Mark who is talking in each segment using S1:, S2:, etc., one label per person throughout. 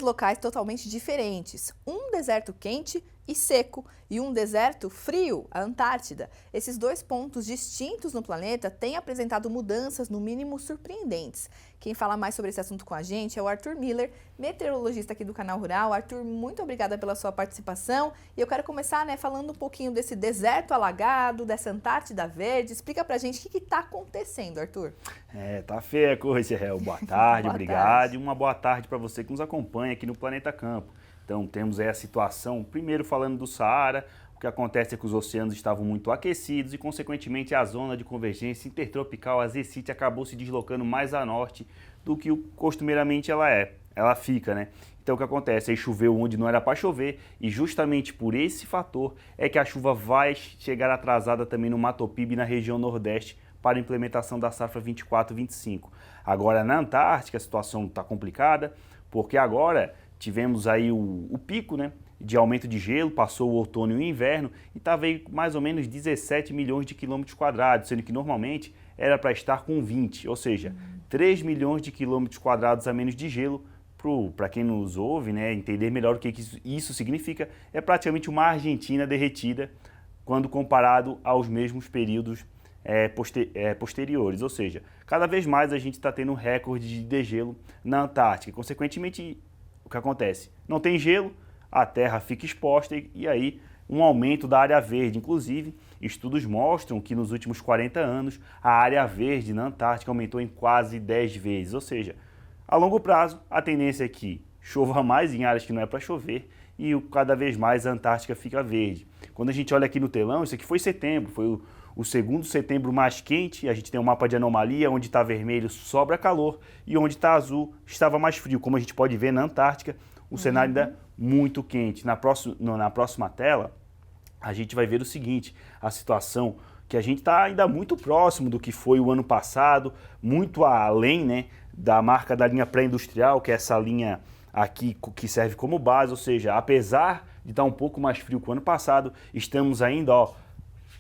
S1: locais totalmente diferentes. Um deserto quente e seco e um deserto frio, a Antártida. Esses dois pontos distintos no planeta têm apresentado mudanças, no mínimo, surpreendentes. Quem fala mais sobre esse assunto com a gente é o Arthur Miller, meteorologista aqui do Canal Rural. Arthur, muito obrigada pela sua participação. E eu quero começar, falando um pouquinho desse deserto alagado, dessa Antártida verde. Explica pra gente o que está acontecendo, Arthur.
S2: Tá feia a coisa, Israel. Boa tarde,
S1: Boa
S2: obrigado.
S1: tarde.
S2: E uma boa tarde para você que nos acompanha aqui no Planeta Campo. Então, temos aí a situação, primeiro falando do Saara. O que acontece é que os oceanos estavam muito aquecidos e, consequentemente, a zona de convergência intertropical, a ZCIT, acabou se deslocando mais a norte do que costumeiramente ela fica, né? Então, o que acontece? Aí choveu onde não era para chover e, justamente por esse fator, é que a chuva vai chegar atrasada também no Mato Piba e na região nordeste para a implementação da safra 24-25. Agora, na Antártica, a situação está complicada, porque agora tivemos aí o pico, de aumento de gelo, passou o outono e o inverno e estava aí mais ou menos 17 milhões de quilômetros quadrados, sendo que normalmente era para estar com 20, ou seja, 3 milhões de quilômetros quadrados a menos de gelo. Para quem nos ouve, entender melhor o que isso significa, é praticamente uma Argentina derretida quando comparado aos mesmos períodos posteriores, ou seja, cada vez mais a gente está tendo recorde de degelo na Antártica. Consequentemente, o que acontece? Não tem gelo, a Terra fica exposta e aí um aumento da área verde. Inclusive, estudos mostram que nos últimos 40 anos a área verde na Antártica aumentou em quase 10 vezes, ou seja, a longo prazo a tendência é que chova mais em áreas que não é para chover e cada vez mais a Antártica fica verde. Quando a gente olha aqui no telão, isso aqui foi setembro, foi o segundo setembro mais quente, a gente tem um mapa de anomalia, onde está vermelho sobra calor e onde está azul estava mais frio. Como a gente pode ver na Antártica, o cenário ainda é muito quente. Na próxima tela, a gente vai ver o seguinte, a situação que a gente está ainda muito próximo do que foi o ano passado, muito além da marca da linha pré-industrial, que é essa linha aqui que serve como base, ou seja, apesar de estar um pouco mais frio que o ano passado, estamos ainda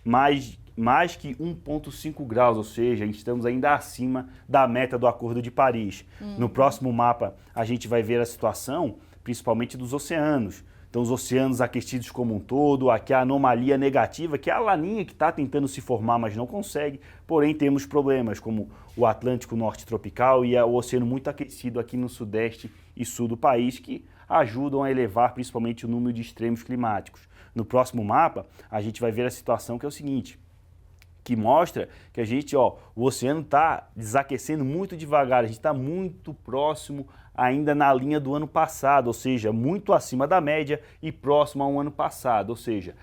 S2: mais que 1,5 graus, ou seja, estamos ainda acima da meta do Acordo de Paris. No próximo mapa, a gente vai ver a situação, principalmente dos oceanos. Então, os oceanos aquecidos como um todo, aqui a anomalia negativa, que é a laninha que está tentando se formar, mas não consegue. Porém, temos problemas como o Atlântico Norte tropical e o oceano muito aquecido aqui no sudeste e sul do país, que ajudam a elevar principalmente o número de extremos climáticos. No próximo mapa, a gente vai ver a situação que é o seguinte, que mostra que a gente, o oceano está desaquecendo muito devagar, a gente está muito próximo ainda na linha do ano passado, ou seja, muito acima da média e próximo ao ano passado, ou seja,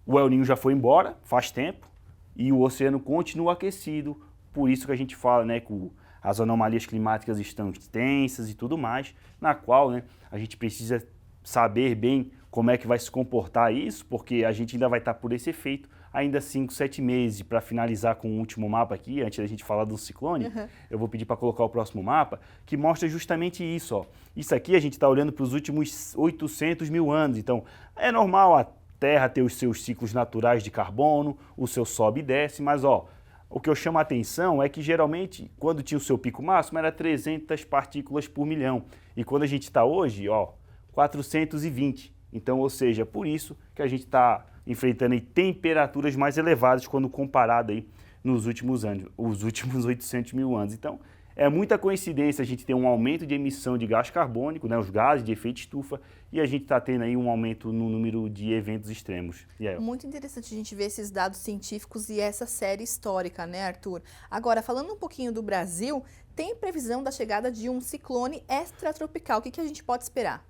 S2: o El Niño já foi embora faz tempo e o oceano continua aquecido, por isso que a gente fala, que as anomalias climáticas estão extensas e tudo mais, na qual, a gente precisa saber bem como é que vai se comportar isso, porque a gente ainda vai estar por esse efeito ainda 5, 7 meses. Para finalizar com o último mapa aqui, antes da gente falar do ciclone, eu vou pedir para colocar o próximo mapa, que mostra justamente isso. Isso aqui a gente está olhando para os últimos 800 mil anos, então é normal a Terra ter os seus ciclos naturais de carbono, o seu sobe e desce, mas o que eu chamo a atenção é que geralmente, quando tinha o seu pico máximo, era 300 partículas por milhão, e quando a gente está hoje, 420. Então, ou seja, por isso que a gente está enfrentando aí temperaturas mais elevadas quando comparado aí nos últimos anos, os últimos 800 mil anos. Então, é muita coincidência a gente ter um aumento de emissão de gás carbônico, os gases de efeito estufa, e a gente está tendo aí um aumento no número de eventos extremos. E aí,
S1: Muito interessante a gente ver esses dados científicos e essa série histórica, Arthur? Agora, falando um pouquinho do Brasil, tem previsão da chegada de um ciclone extratropical. O que a gente pode esperar?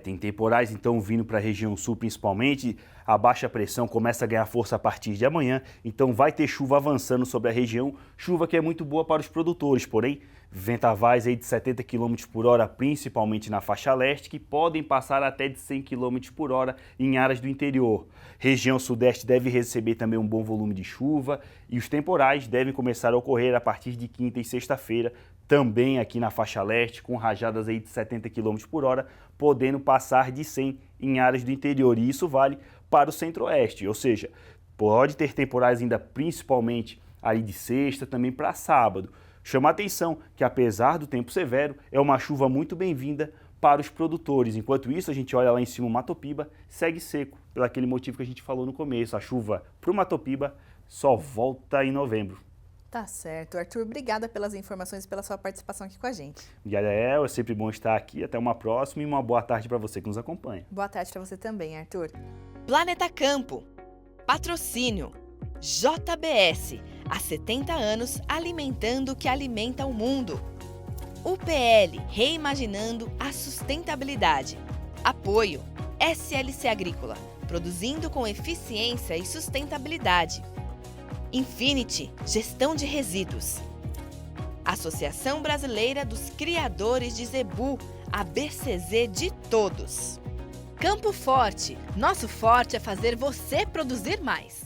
S2: Tem temporais então vindo para a região sul principalmente, a baixa pressão começa a ganhar força a partir de amanhã, então vai ter chuva avançando sobre a região, chuva que é muito boa para os produtores, porém ventavais aí de 70 km por hora, principalmente na faixa leste, que podem passar até de 100 km por hora em áreas do interior. Região sudeste deve receber também um bom volume de chuva e os temporais devem começar a ocorrer a partir de quinta e sexta-feira, também aqui na faixa leste, com rajadas aí de 70 km por hora, podendo passar de 100 em áreas do interior. E isso vale para o centro-oeste, ou seja, pode ter temporais ainda principalmente aí de sexta, também para sábado. Chama a atenção que, apesar do tempo severo, é uma chuva muito bem-vinda para os produtores. Enquanto isso, a gente olha lá em cima, o Matopiba segue seco, pelo aquele motivo que a gente falou no começo. A chuva para o Matopiba só volta em novembro.
S1: Tá certo. Arthur, obrigada pelas informações e pela sua participação aqui com a gente.
S2: Gael, é sempre bom estar aqui. Até uma próxima e uma boa tarde para você que nos acompanha.
S1: Boa tarde para você também, Arthur.
S3: Planeta Campo. Patrocínio. JBS. Há 70 anos alimentando o que alimenta o mundo. UPL, reimaginando a sustentabilidade. Apoio. SLC Agrícola, produzindo com eficiência e sustentabilidade. Infinity, gestão de resíduos. Associação Brasileira dos Criadores de Zebu, a BCZ de todos. Campo Forte, nosso forte é fazer você produzir mais.